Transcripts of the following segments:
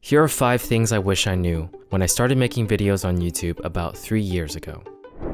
Here are 5 things I wish I knew when I started making videos on YouTube about 3 years ago.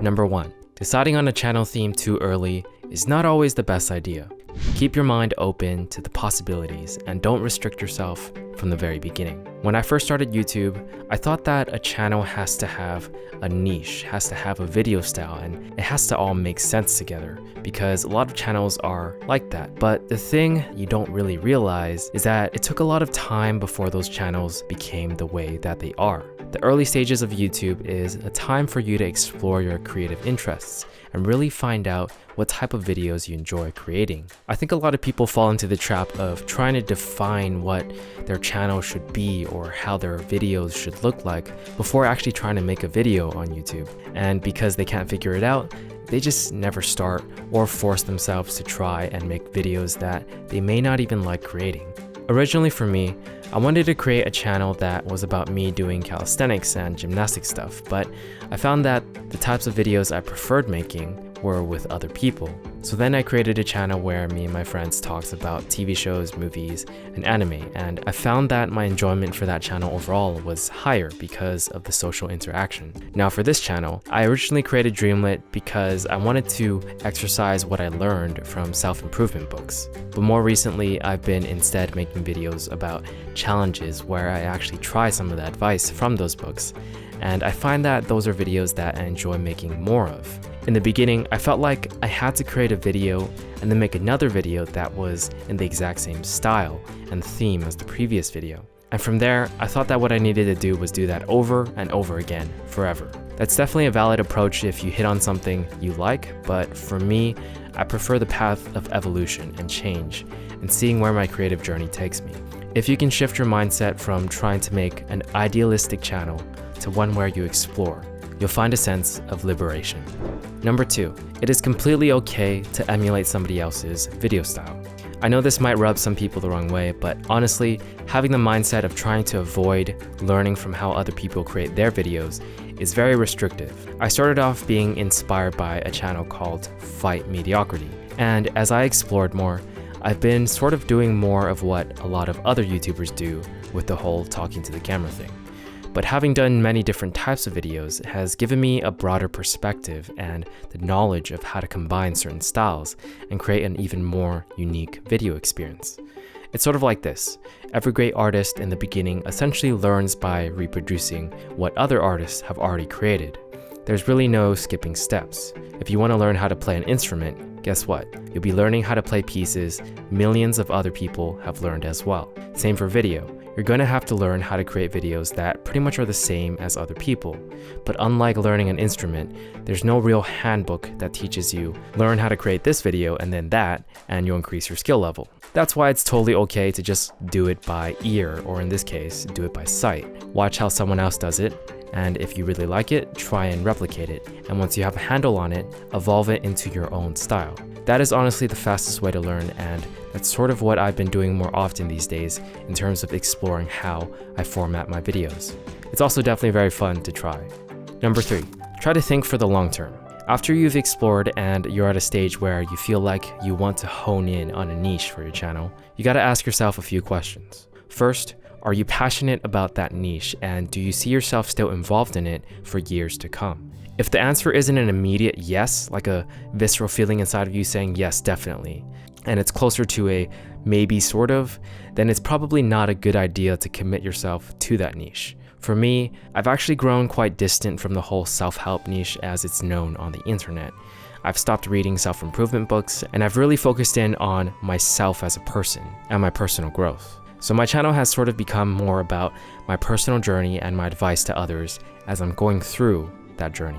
Number 1. Deciding on a channel theme too early is not always the best idea. Keep your mind open to the possibilities and don't restrict yourself from the very beginning. When I first started YouTube, I thought that a channel has to have a niche, has to have a video style, and it has to all make sense together because a lot of channels are like that. But the thing you don't really realize is that it took a lot of time before those channels became the way that they are. The early stages of YouTube is a time for you to explore your creative interests and really find out what type of videos you enjoy creating. I think a lot of people fall into the trap of trying to define what their channel should be or how their videos should look like before actually trying to make a video on YouTube. And because they can't figure it out, they just never start or force themselves to try and make videos that they may not even like creating. Originally for me, I wanted to create a channel that was about me doing calisthenics and gymnastic stuff, but I found that the types of videos I preferred making were with other people. So then I created a channel where me and my friends talked about TV shows, movies, and anime, and I found that my enjoyment for that channel overall was higher because of the social interaction. Now for this channel, I originally created Dreamlit because I wanted to exercise what I learned from self-improvement books. But more recently, I've been instead making videos about challenges where I actually try some of the advice from those books, and I find that those are videos that I enjoy making more of. In the beginning, I felt like I had to create a video and then make another video that was in the exact same style and theme as the previous video. And from there, I thought that what I needed to do was do that over and over again, forever. That's definitely a valid approach if you hit on something you like, but for me, I prefer the path of evolution and change and seeing where my creative journey takes me. If you can shift your mindset from trying to make an idealistic channel to one where you explore, you'll find a sense of liberation. Number 2, it is completely okay to emulate somebody else's video style. I know this might rub some people the wrong way, but honestly, having the mindset of trying to avoid learning from how other people create their videos is very restrictive. I started off being inspired by a channel called Fight Mediocrity, and as I explored more, I've been sort of doing more of what a lot of other YouTubers do with the whole talking to the camera thing. But having done many different types of videos has given me a broader perspective and the knowledge of how to combine certain styles and create an even more unique video experience. It's sort of like this. Every great artist in the beginning essentially learns by reproducing what other artists have already created. There's really no skipping steps. If you want to learn how to play an instrument, guess what? You'll be learning how to play pieces millions of other people have learned as well. Same for video. You're going to have to learn how to create videos that pretty much are the same as other people. But unlike learning an instrument, there's no real handbook that teaches you, learn how to create this video and then that, and you'll increase your skill level. That's why it's totally okay to just do it by ear, or in this case, do it by sight. Watch how someone else does it, and if you really like it, try and replicate it. And once you have a handle on it, evolve it into your own style. That is honestly the fastest way to learn, and that's sort of what I've been doing more often these days in terms of exploring how I format my videos. It's also definitely very fun to try. Number 3, try to think for the long term. After you've explored and you're at a stage where you feel like you want to hone in on a niche for your channel, you gotta ask yourself a few questions. First, are you passionate about that niche, and do you see yourself still involved in it for years to come? If the answer isn't an immediate yes, like a visceral feeling inside of you saying yes, definitely, and it's closer to a maybe sort of, then it's probably not a good idea to commit yourself to that niche. For me, I've actually grown quite distant from the whole self-help niche as it's known on the internet. I've stopped reading self-improvement books, and I've really focused in on myself as a person and my personal growth. So my channel has sort of become more about my personal journey and my advice to others as I'm going through that journey.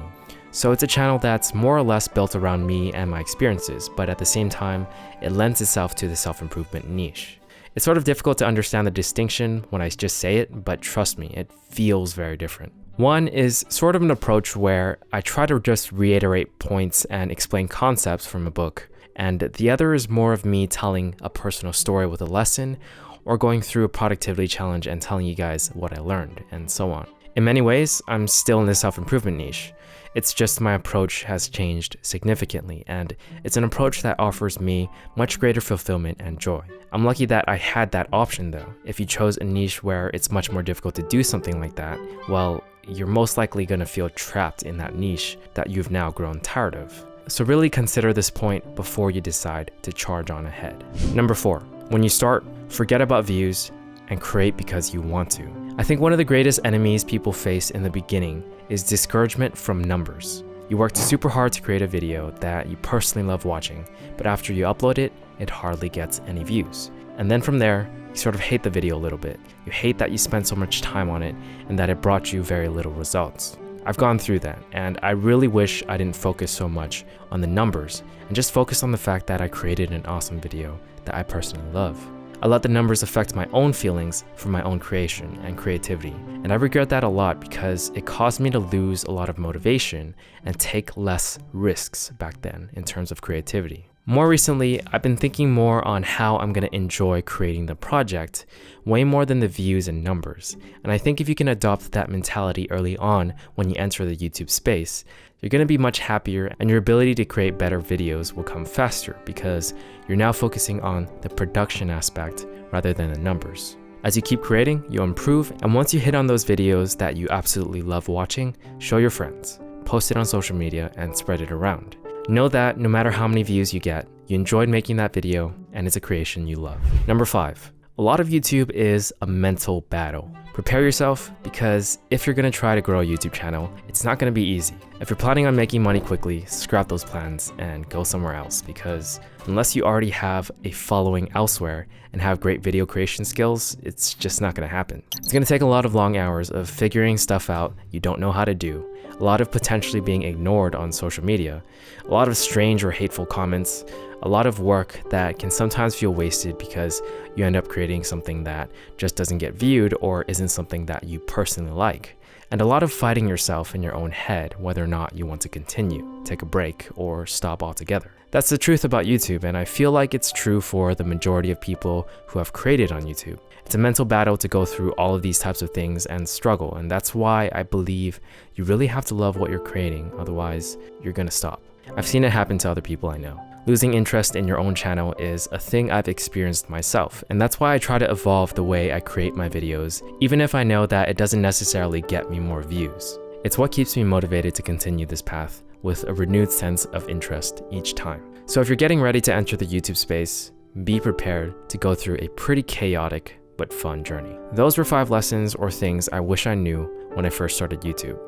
So it's a channel that's more or less built around me and my experiences, but at the same time, it lends itself to the self-improvement niche. It's sort of difficult to understand the distinction when I just say it, but trust me, it feels very different. One is sort of an approach where I try to just reiterate points and explain concepts from a book, and the other is more of me telling a personal story with a lesson or going through a productivity challenge and telling you guys what I learned, and so on. In many ways, I'm still in the self-improvement niche. It's just my approach has changed significantly, and it's an approach that offers me much greater fulfillment and joy. I'm lucky that I had that option though. If you chose a niche where it's much more difficult to do something like that, well, you're most likely going to feel trapped in that niche that you've now grown tired of. So really consider this point before you decide to charge on ahead. Number 4, when you start, forget about views and create because you want to. I think one of the greatest enemies people face in the beginning is discouragement from numbers. You worked super hard to create a video that you personally love watching, but after you upload it, it hardly gets any views. And then from there, you sort of hate the video a little bit. You hate that you spent so much time on it and that it brought you very little results. I've gone through that, and I really wish I didn't focus so much on the numbers and just focus on the fact that I created an awesome video that I personally love. I let the numbers affect my own feelings for my own creation and creativity, and I regret that a lot because it caused me to lose a lot of motivation and take less risks back then in terms of creativity. More recently, I've been thinking more on how I'm going to enjoy creating the project way more than the views and numbers. And I think if you can adopt that mentality early on when you enter the YouTube space, you're going to be much happier and your ability to create better videos will come faster because you're now focusing on the production aspect rather than the numbers. As you keep creating, you'll improve, and once you hit on those videos that you absolutely love watching, show your friends, post it on social media, and spread it around. Know that no matter how many views you get, you enjoyed making that video and it's a creation you love. Number 5, a lot of YouTube is a mental battle. Prepare yourself because if you're going to try to grow a YouTube channel, it's not going to be easy. If you're planning on making money quickly, scrap those plans and go somewhere else because unless you already have a following elsewhere and have great video creation skills, it's just not going to happen. It's going to take a lot of long hours of figuring stuff out you don't know how to do, a lot of potentially being ignored on social media, a lot of strange or hateful comments, a lot of work that can sometimes feel wasted because you end up creating something that just doesn't get viewed or isn't something that you personally like. And a lot of fighting yourself in your own head whether or not you want to continue, take a break, or stop altogether. That's the truth about YouTube, and I feel like it's true for the majority of people who have created on YouTube. It's a mental battle to go through all of these types of things and struggle, and that's why I believe you really have to love what you're creating, otherwise you're gonna stop. I've seen it happen to other people I know. Losing interest in your own channel is a thing I've experienced myself, and that's why I try to evolve the way I create my videos, even if I know that it doesn't necessarily get me more views. It's what keeps me motivated to continue this path with a renewed sense of interest each time. So if you're getting ready to enter the YouTube space, be prepared to go through a pretty chaotic but fun journey. Those were 5 lessons or things I wish I knew when I first started YouTube.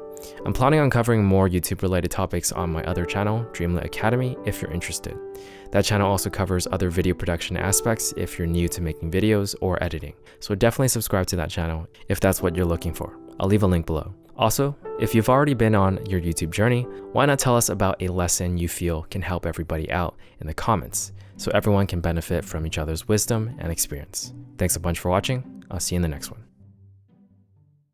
I'm planning on covering more YouTube related topics on my other channel, Dreamlit Academy, if you're interested. That channel also covers other video production aspects if you're new to making videos or editing. So definitely subscribe to that channel if that's what you're looking for. I'll leave a link below. Also, if you've already been on your YouTube journey, why not tell us about a lesson you feel can help everybody out in the comments so everyone can benefit from each other's wisdom and experience. Thanks a bunch for watching. I'll see you in the next one.